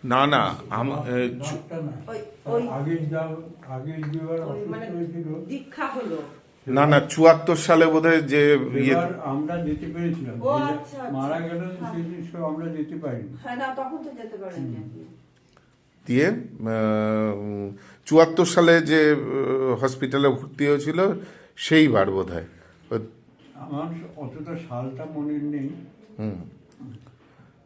না না নাকটা না, আগের যেবার মানে অসুস্থ হয়েছিল, দীক্ষা হলো। না না 74 সালে বোধহয় যে এবার আমরা যেতে পেরেছিলাম, ও যে আচ্ছা, আচ্ছা। মারা গেলেন সেই দৃশ্য আমরা যেতে পারিনি। হ্যাঁ, না তখন তো যেতে পারেননি আপনি। দিয়ে 74 সালে যে হসপিটালে ভর্তি হয়েছিল সেইবার বোধহয়। আমার অতটা সালটা মনে নেই, হুম।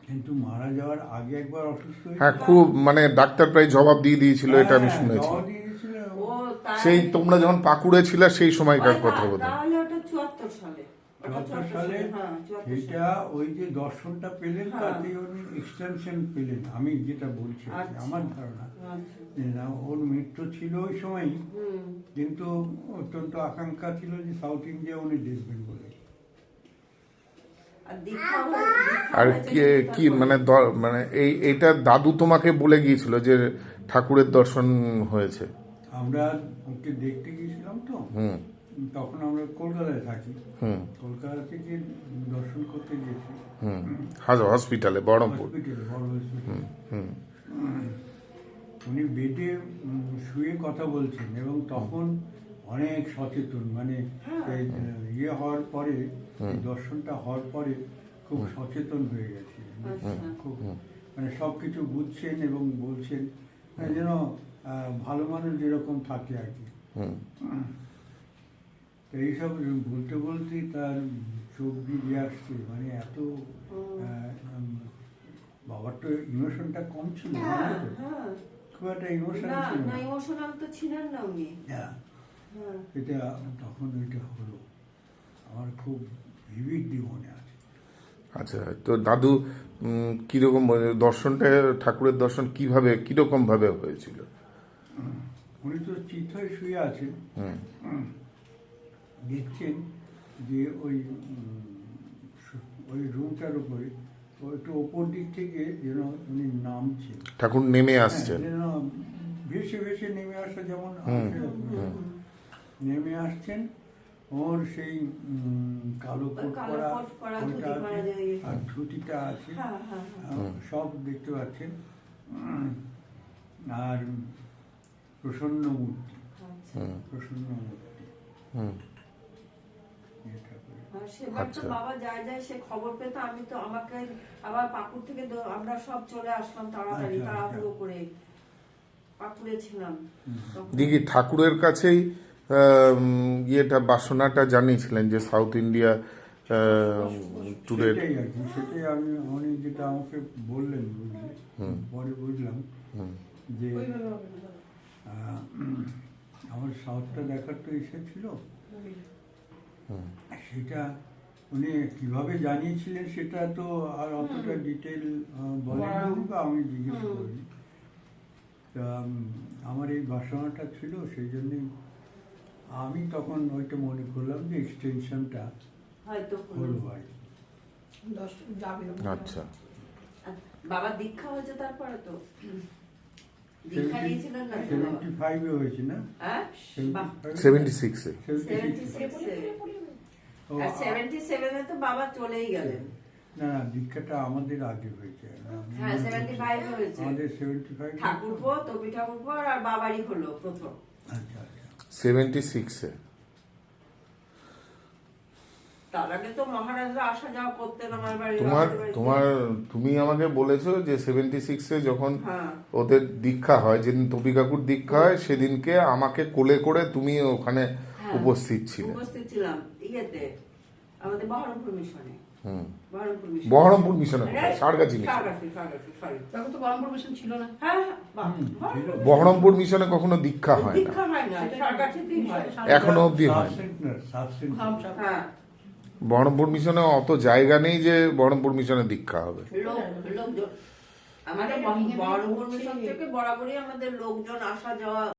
কিন্তু মারা যাওয়ার আগে একবার অসুস্থ হ্যাঁ, খুব মানে ডাক্তার প্রায় জবাব দিয়ে দিয়েছিল, এটা আমি হ্যাঁ, শুনেছি। জবাব দিয়ে দিয়েছিল। ও তাই- সেই তোমরা যখন পাকুড়ে ছিলে সেই সময়কার ওই কথা না, বোধহয়। তাহলে ওটা 74 সালে। ওটা 74 সালে হ্যাঁ, 74 সেটা ওই যে দর্শনটা পেলেন, হ্যাঁ। তাতে উনি এক্সটেনশন পেলেন, আমি যেটা বলছি আচ্ছা। আমার ধারণা। আচ্ছা। যে না, ওর মৃত্যু ছিল ওই সময়, হুম। কিন্তু অত্যন্ত আকাঙ্ক্ষা ছিল যে সাউথ ইন্ডিয়া উনি দেখবেন বলে। আর দীক্ষা দীক্ষা আর হয়েছে কি কি তারপরে। মানে মানে এইটা দাদু তোমাকে বলে গিয়েছিল যে ঠাকুরের দর্শন হয়েছে? আমরা ওকে দেখতে গিয়েছিলাম তো, হুম তখন আমরা কলকাতায় থাকি, হুম কলকাতা থেকে দর্শন করতে গিয়েছি হুম হসপিটালে বহরমপুর। হসপিটালে, বড় হসপিটালে। হুম উনি বেডে শুয়ে কথা বলছেন, এবং তখন অনেক সচেতন, মানে এই, ইয়ে হওয়ার পরে, এই দর্শনটা হওয়ার পরে খুব সচেতন হয়ে গেছে, আচ্ছা। খুব মানে সবকিছু বুঝছেন এবং বলছেন, যেন ভালো মানুষ যেরকম থাকে আর কি। হুম তো এইসব বলতে বলতেই তার চোখ দিয়ে আসছে, মানে এত বাবার তো ইমোশনটা কম ছিল, হ্যাঁ, জানো তো? হ্যাঁ। খুব একটা ইমোশন না, ছিল না, না। ইমোশনাল তো ছিলেন না উনি। হ্যাঁ, হ্যাঁ। এটা তখন ওইটা হলো, আমার খুব ভিভিডলি মনে আছে। আচ্ছা, তো দাদু কিরকম দর্শনটা, ঠাকুরের দর্শন কিভাবে কিরকম ভাবে হয়েছিল? উনি তো চিত হয়ে শুয়ে আছেন, হুম দেখছেন যে ওই ওই রুমটার উপরে একটু ওপর দিক থেকে যেন উনি নামছেন, ঠাকুর নেমে হ্যাঁ, আসছেন। যেন ভেসে ভেসে নেমে আসা, যেমন আসে, নেমে আসছেন। ওর সেই কালো কোট কালো পরা কোট পরা, ওইটা ধুতি পরা আছে, যে- আর ধুতিটা আছে, হ্যাঁ, হ্যাঁ, হ্যাঁ। সব দেখতে পাচ্ছেন। আর প্রসন্ন মূর্তি, আচ্ছা। প্রসন্ন মূর্তি। হুম এই ঠাকুরের। আর সেবার তো আচ্ছা। বাবা যায় যায় সে খবর পেতো, আমি তো আমাকে আবার পাকুড় থেকে আমরা সব চলে আসলাম তাড়াতাড়ি, আচ্ছা, তাড়াহুড়ো করে পাকুড়ে ছিলাম তখন। দেখি ঠাকুরের কাছেই ইয়েটা বাসনাটা জানিয়েছিলেন যে সাউথ ইন্ডিয়া ট্যুরের। সেটাই আর কি, সেটাই উনি যেটা আমাকে বললেন, বুঝলি, পরে বুঝলাম যে আমার সাউথটা দেখার তো ইচ্ছে ছিল। সেটা উনি কিভাবে জানিয়েছিলেন সেটা তো আর অতটা ডিটেল বলেননি, বা আমি জিজ্ঞেস করিনি। তা আমার এই বাসনাটা ছিল, সেই জন্যই আমি তখন ওইটা মনে করলাম যে এক্সটেনশনটা হয়তো হলো আর কি। আচ্ছা, বাবা দীক্ষা হয়েছে তারপরে তো দীক্ষা নিয়েছিলেন না তো বাবা? 75 হয়েছে না? হ্যাঁ? বাহ, 76-এ। 76 ও, আর 77 এ তো বাবা চলেই গেলেন। না না, দীক্ষাটা আমাদের আগে হয়েছে। হ্যাঁ, 75 এ হয়েছে। আমাদের 75। ঠাকুরপো, তপি ঠাকুরপো আর বাবারই হলো প্রথম। আচ্ছা আচ্ছা। 76-এ। তার আগে তো মহারাজরা আসা যাওয়া করতেন আমার বাড়ি, তোমার আমাদের বাড়িতে। তোমার তুমি আমাকে বলেছো যে 76-এ যখন হ্যাঁ। ওদের দীক্ষা হয়, যেদিন তপি কাকুর দীক্ষা হয় সেদিনকে আমাকে কোলে করে তুমি ওখানে হ্যাঁ, উপস্থিত ছিলে। উপস্থিত ছিলাম ইয়েতে, আমাদের বহরমপুর মিশনে। হুম বহরমপুর মিশনে। বহরমপুর মিশনে হ্যাঁ, সারগাছি মিশন। সারগাছি, sorry। তখন তো বহরমপুর মিশন ছিল না। হ্যাঁ, বাহ, বহরমপুর মিশনে কখনো দীক্ষা হয় না, দীক্ষা হয় না, সারগাছিতেই হয়। এখনো অবধি হয় না। সাবসেন্টার। হ্যাঁ, বহরমপুর মিশনে অত জায়গা নেই যে বহরমপুর মিশনে দীক্ষা হবে। লোকজন আমাদের বহরমপুর মিশন থেকে বরাবরই আমাদের লোকজন আসা যাওয়া